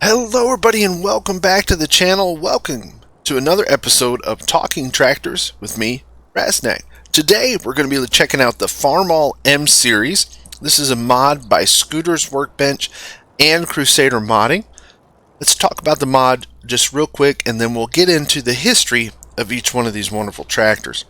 Hello everybody and welcome back to the channel. Welcome to another episode of Talking Tractors with me, Rasnack. Today we're going to be checking out the Farmall M series. This is a mod by Scooter's Workbench and Crusader Modding. Let's talk about the mod just real quick and then we'll get into the history of each one of these wonderful tractors.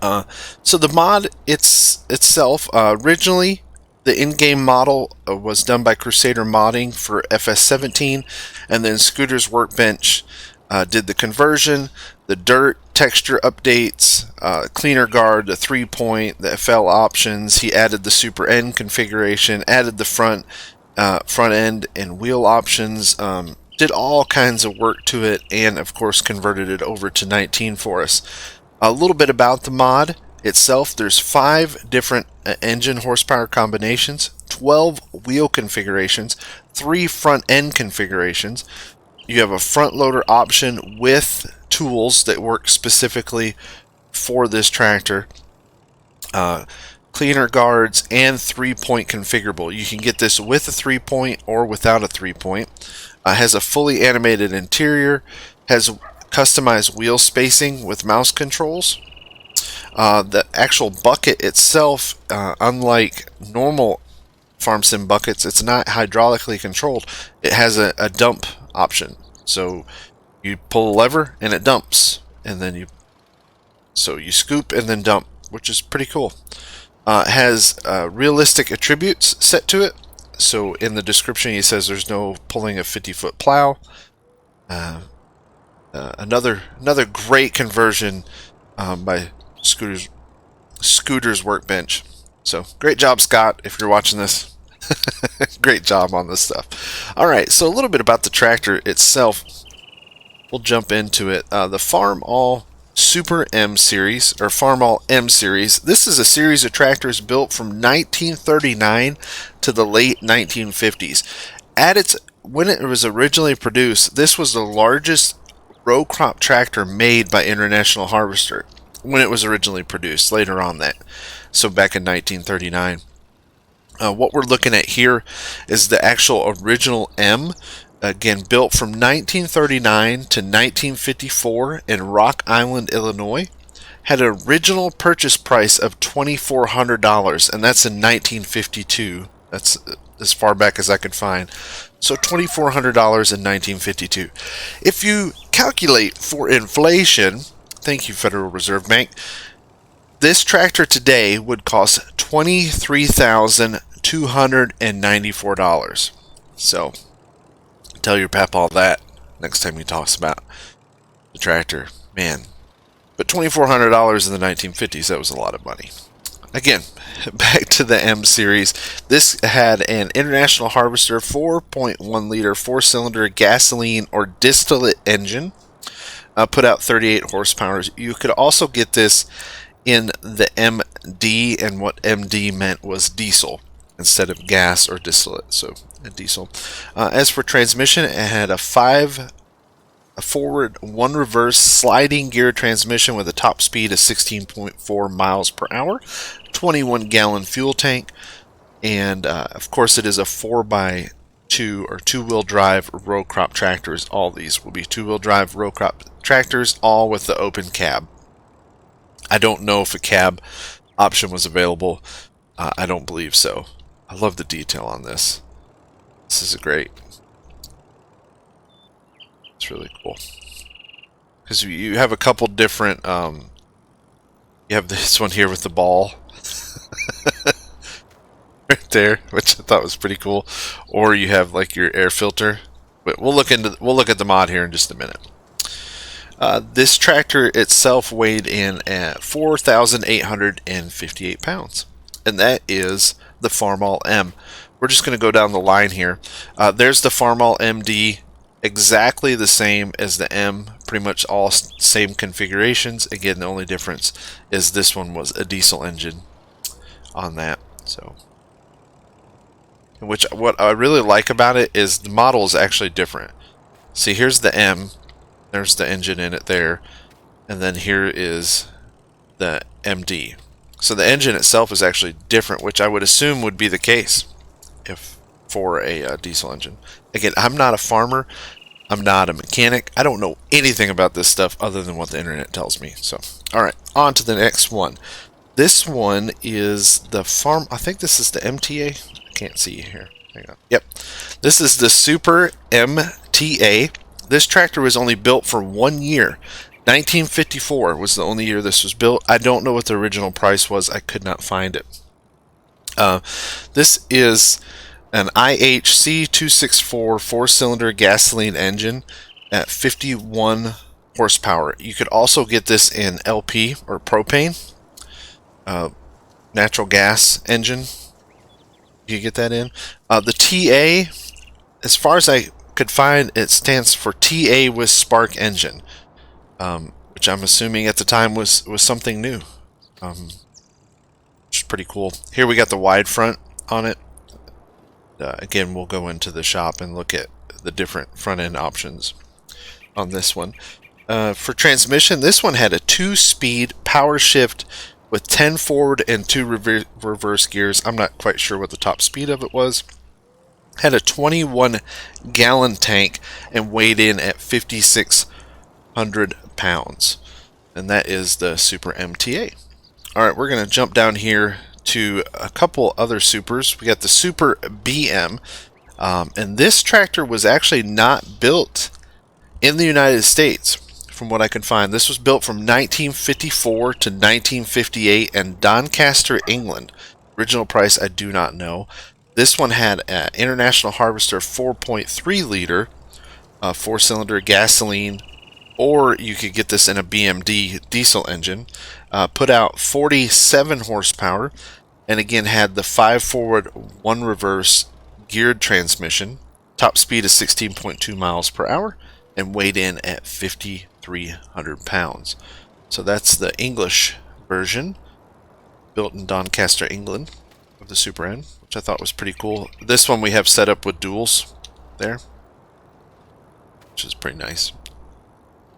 So the mod itself, originally the in-game model was done by Crusader Modding for FS17, and then Scooter's Workbench did the conversion, the dirt texture updates, cleaner guard, the 3-point, the FL options. He added the Super End configuration, added the front end and wheel options, did all kinds of work to it, and of course converted it over to 19 for us. A little bit about the mod itself. There's 5 different engine horsepower combinations, 12 wheel configurations, 3 front end configurations. You have a front loader option with tools that work specifically for this tractor, cleaner guards, and 3-point configurable. You can get this with a 3-point or without a 3-point. Has a fully animated interior, has customized wheel spacing with mouse controls. The actual bucket itself, unlike normal farm sim buckets, it's not hydraulically controlled. It has a dump option, so you pull a lever and it dumps, and then you scoop and then dump, which is pretty cool. It has realistic attributes set to it, so in the description he says there's no pulling a 50-foot plow. Another great conversion by Scooter's Workbench. So great job, Scott, if you're watching this. Great job on this stuff. Alright, so a little bit about the tractor itself. We'll jump into it. The Farmall Super M series, or Farmall M series. This is a series of tractors built from 1939 to the late 1950s. When it was originally produced, this was the largest row crop tractor made by International Harvester when it was originally produced, later on that. So back in 1939. What we're looking at here is the actual original M, again built from 1939 to 1954 in Rock Island, Illinois. Had an original purchase price of $2,400, and that's in 1952. That's as far back as I could find. So $2,400 in 1952. If you calculate for inflation, thank you Federal Reserve Bank, this tractor today would cost $23,294. So tell your pap all that next time he talks about the tractor. Man, but $2,400 in the 1950s, that was a lot of money. Again, back to the M series. This had an International Harvester 4.1 liter 4-cylinder gasoline or distillate engine. Put out 38 horsepower. You could also get this in the MD, and what MD meant was diesel instead of gas or distillate, so a diesel. As for transmission, it had a 5 forward, 1 reverse sliding gear transmission with a top speed of 16.4 miles per hour, 21-gallon fuel tank, and of course it is a 4x2 or 2-wheel drive row crop tractors. All these will be 2-wheel drive row crop tractors, all with the open cab. I don't know if a cab option was available. I don't believe so. I love the detail on this. This is great. It's really cool because you have a couple different. You have this one here with the ball right there, which I thought was pretty cool. Or you have like your air filter. But we'll look at the mod here in just a minute. This tractor itself weighed in at 4,858 pounds, and that is the Farmall M. We're just going to go down the line here. There's the Farmall MD, exactly the same as the M, pretty much all same configurations. Again, the only difference is this one was a diesel engine on that. So, what I really like about it is the model is actually different. See, here's the M. There's the engine in it there, and then here is the MD. So the engine itself is actually different, which I would assume would be the case if for a diesel engine. Again, I'm not a farmer. I'm not a mechanic. I don't know anything about this stuff other than what the internet tells me. So, all right, on to the next one. This one is the I think this is the MTA. I can't see here. Hang on. Yep. This is the Super MTA. This tractor was only built for 1 year. 1954 was the only year this was built. I don't know what the original price was. I could not find it. This is an IHC 264 4-cylinder gasoline engine at 51 horsepower. You could also get this in LP or propane, natural gas engine. You get that in. The TA, as far as I could find, it stands for TA with spark engine, which I'm assuming at the time was something new, which is pretty cool. Here we got the wide front on it. Again, we'll go into the shop and look at the different front end options on this one. For transmission, this one had a 2-speed power shift with 10 forward and 2 reverse gears. I'm not quite sure what the top speed of it was. Had a 21-gallon tank and weighed in at 5,600 pounds. And that is the Super MTA. Alright, we're going to jump down here to a couple other supers. We got the Super BM, and this tractor was actually not built in the United States, from what I can find. This was built from 1954 to 1958 in Doncaster, England. Original price I do not know. This one had an International Harvester 4.3 liter 4-cylinder gasoline, or you could get this in a BMD diesel engine. Put out 47 horsepower, and again had the 5 forward 1 reverse geared transmission. Top speed is 16.2 miles per hour and weighed in at 5,300 pounds. So that's the English version, built in Doncaster, England, of the Super N, which I thought was pretty cool. This one we have set up with duals there, which is pretty nice.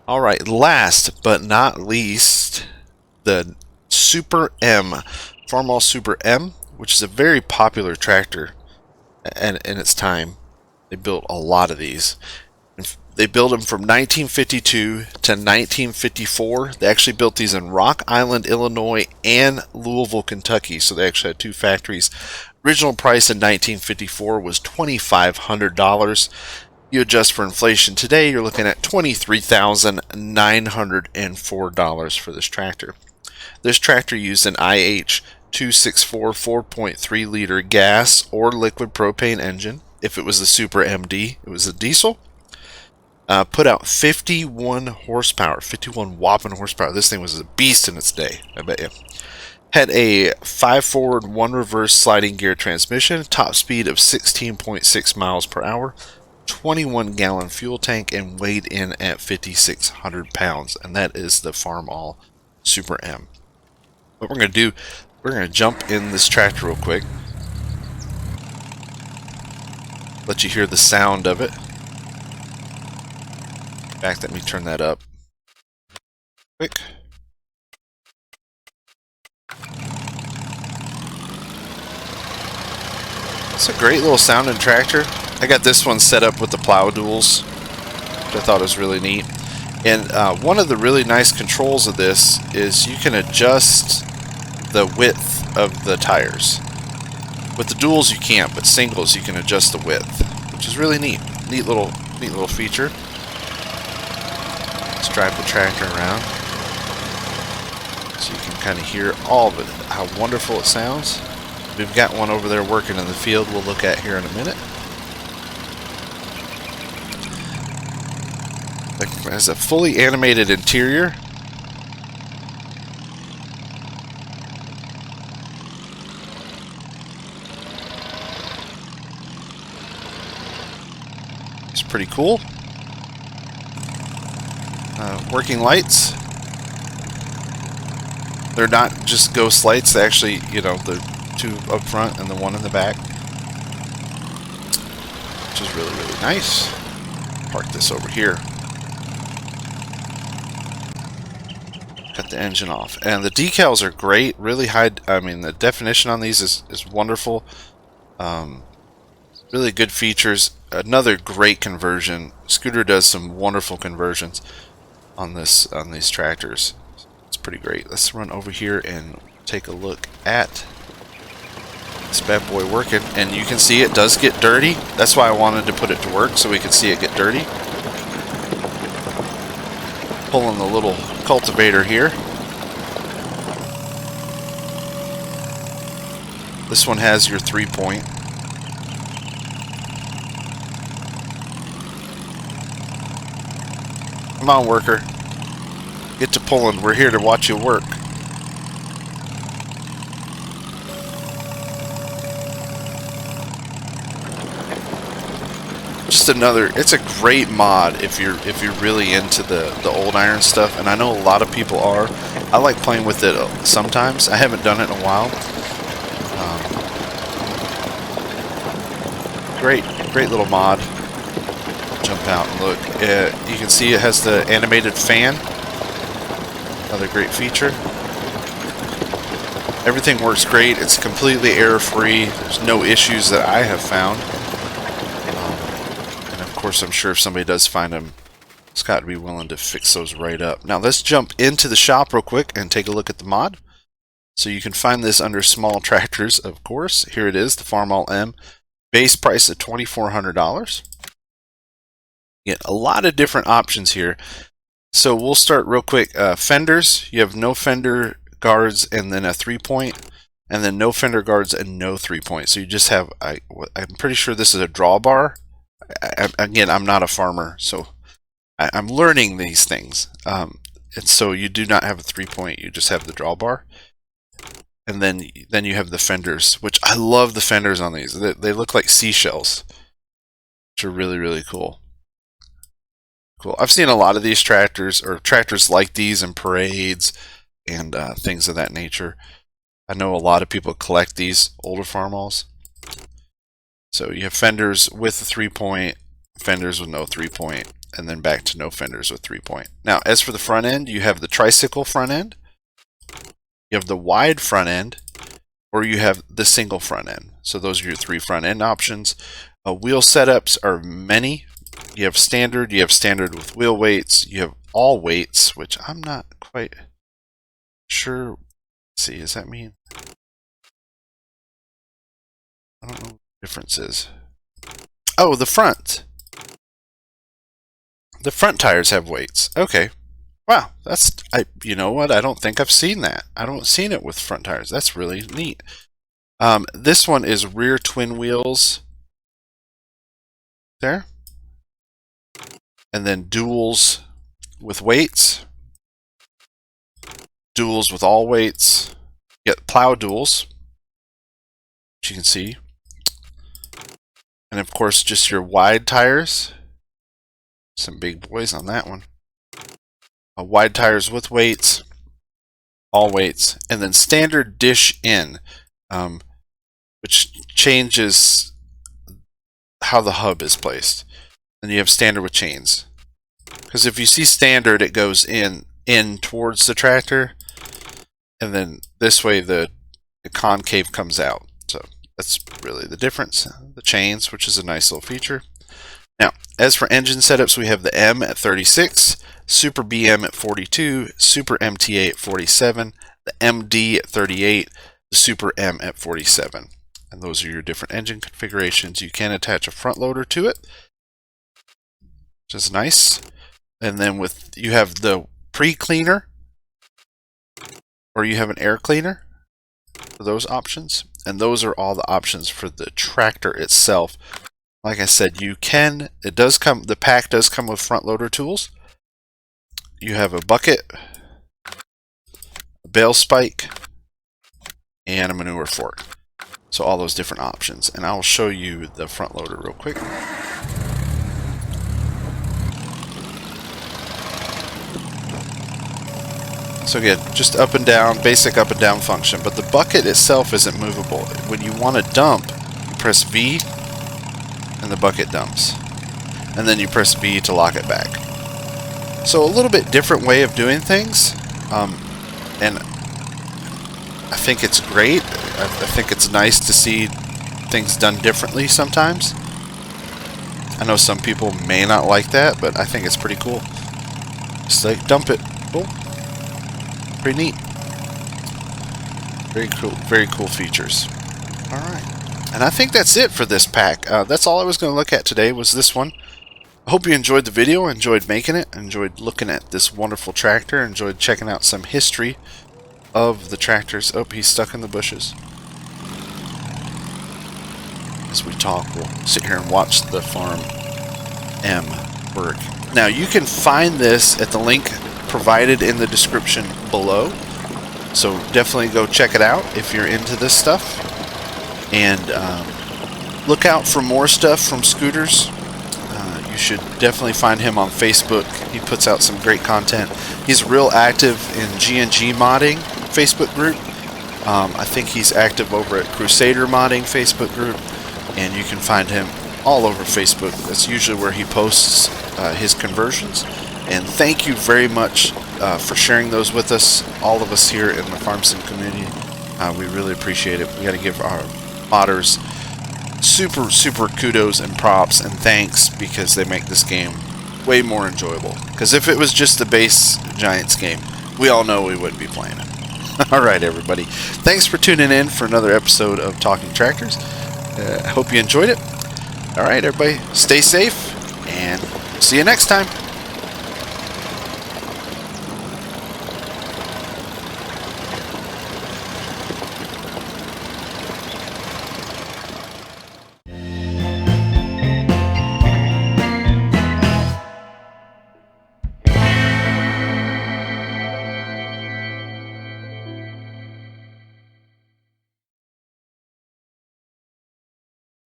Alright, last but not least, the Super M, Farmall Super M, which is a very popular tractor in its time. They built a lot of these. They built them from 1952 to 1954. They actually built these in Rock Island, Illinois, and Louisville, Kentucky. So they actually had 2 factories. Original price in 1954 was $2,500. You adjust for inflation today, you're looking at $23,904 for this tractor. This tractor used an IH 264 4.3 liter gas or liquid propane engine. If it was the Super MD, it was a diesel. Put out 51 horsepower, 51 whopping horsepower. This thing was a beast in its day, I bet you. Had a 5 forward 1 reverse sliding gear transmission, top speed of 16.6 miles per hour. 21-gallon fuel tank, and weighed in at 5,600 pounds. And that is the Farmall Super M. What we're going to do, we're going to jump in this tractor real quick. Let you hear the sound of it. In fact, let me turn that up quick. It's a great little sounding tractor. I got this one set up with the plow duals, which I thought was really neat. And one of the really nice controls of this is you can adjust the width of the tires. With the duals you can't, but singles you can adjust the width, which is really neat. Neat little feature. Let's drive the tractor around so you can kind of hear all of it, how wonderful it sounds. We've got one over there working in the field we'll look at here in a minute. It has a fully animated interior. It's pretty cool. Working lights. They're not just ghost lights. They actually, you know, the 2 up front and the 1 in the back, which is really, really nice. Park this over here. Cut the engine off. And the decals are great. Really high. I mean, the definition on these is wonderful. Really good features. Another great conversion. Scooter does some wonderful conversions on these tractors. It's pretty great. Let's run over here and take a look at this bad boy working, and you can see it does get dirty. That's why I wanted to put it to work, so we could see it get dirty. Pulling the little cultivator here. This one has your 3-point. Come on, worker. Get to pulling. We're here to watch you work. Just another, it's a great mod if you're really into the old iron stuff, and I know a lot of people are. I like playing with it sometimes. I haven't done it in a while. Great little mod. Jump out and look. You can see it has the animated fan. Another great feature. Everything works great. It's completely error-free. There's no issues that I have found. And of course, I'm sure if somebody does find them, it's got to be willing to fix those right up. Now let's jump into the shop real quick and take a look at the mod. So you can find this under small tractors, of course. Here it is, the Farmall M. Base price of $2,400. Get a lot of different options here. So we'll start real quick. Fenders, you have no fender guards and then a 3-point, and then no fender guards and no 3-point. So you just have, I'm pretty sure this is a drawbar. Again, I'm not a farmer, so I'm learning these things. And so you do not have a 3-point, you just have the drawbar. And then you have the fenders, which I love the fenders on these. They look like seashells, which are really, really cool. Cool. I've seen a lot of these tractors, or tractors like these in parades and things of that nature. I know a lot of people collect these older Farmalls. So you have fenders with a 3-point, fenders with no 3-point, and then back to no fenders with 3-point. Now, as for the front end, you have the tricycle front end. You have the wide front end, or you have the single front end. So those are your 3 front end options. Wheel setups are many. You have standard with wheel weights, you have all weights, which I'm not quite sure. Let's see, does that mean? I don't know what the difference is. Oh, the front. The front tires have weights. Okay. Wow, that's, you know what? I don't think I've seen that. I don't seen it with front tires. That's really neat. This one is rear twin wheels. There. And then duals with weights. Duals with all weights. You get plow duals, which you can see. And of course, just your wide tires. Some big boys on that one. Wide tires with weights, all weights, and then standard dish in, which changes how the hub is placed. Then you have standard with chains, because if you see standard, it goes in towards the tractor, and then this way the concave comes out. So that's really the difference. The chains, which is a nice little feature. Now, as for engine setups, we have the M at 36, Super BM at 42, Super MTA at 47, the MD at 38, the Super M at 47. And those are your different engine configurations. You can attach a front loader to it, which is nice. And then you have the pre-cleaner, or you have an air cleaner for those options. And those are all the options for the tractor itself. Like I said, the pack does come with front loader tools. You have a bucket, a bale spike, and a manure fork. So all those different options. And I'll show you the front loader real quick. So again, just up and down, basic up and down function. But the bucket itself isn't movable. When you want to dump, you press V, and the bucket dumps, and then you press V to lock it back. So a little bit different way of doing things, and I think it's great. I think it's nice to see things done differently sometimes. I know some people may not like that, but I think it's pretty cool. Just like dump it. Cool. Pretty neat. Very cool features. Alright. And I think that's it for this pack. That's all I was going to look at today was this one. I hope you enjoyed the video, enjoyed making it, enjoyed looking at this wonderful tractor, enjoyed checking out some history of the tractors. Oh, he's stuck in the bushes. As we talk, we'll sit here and watch the Farm M work. Now, you can find this at the link provided in the description below. So definitely go check it out if you're into this stuff. And look out for more stuff from Scooters. You should definitely find him on Facebook. He puts out some great content. He's real active in GnG Modding Facebook group. I think he's active over at Crusader Modding Facebook group. And you can find him all over Facebook. That's usually where he posts his conversions. And thank you very much for sharing those with us, all of us here in the Farm Sim community. We really appreciate it. We got to give our modders super kudos and props and thanks, because they make this game way more enjoyable. Because if it was just the base Giants game, we all know we wouldn't be playing it. Alright everybody, thanks for tuning in for another episode of Talking Tractors. I hope you enjoyed it. Alright everybody, stay safe and see you next time.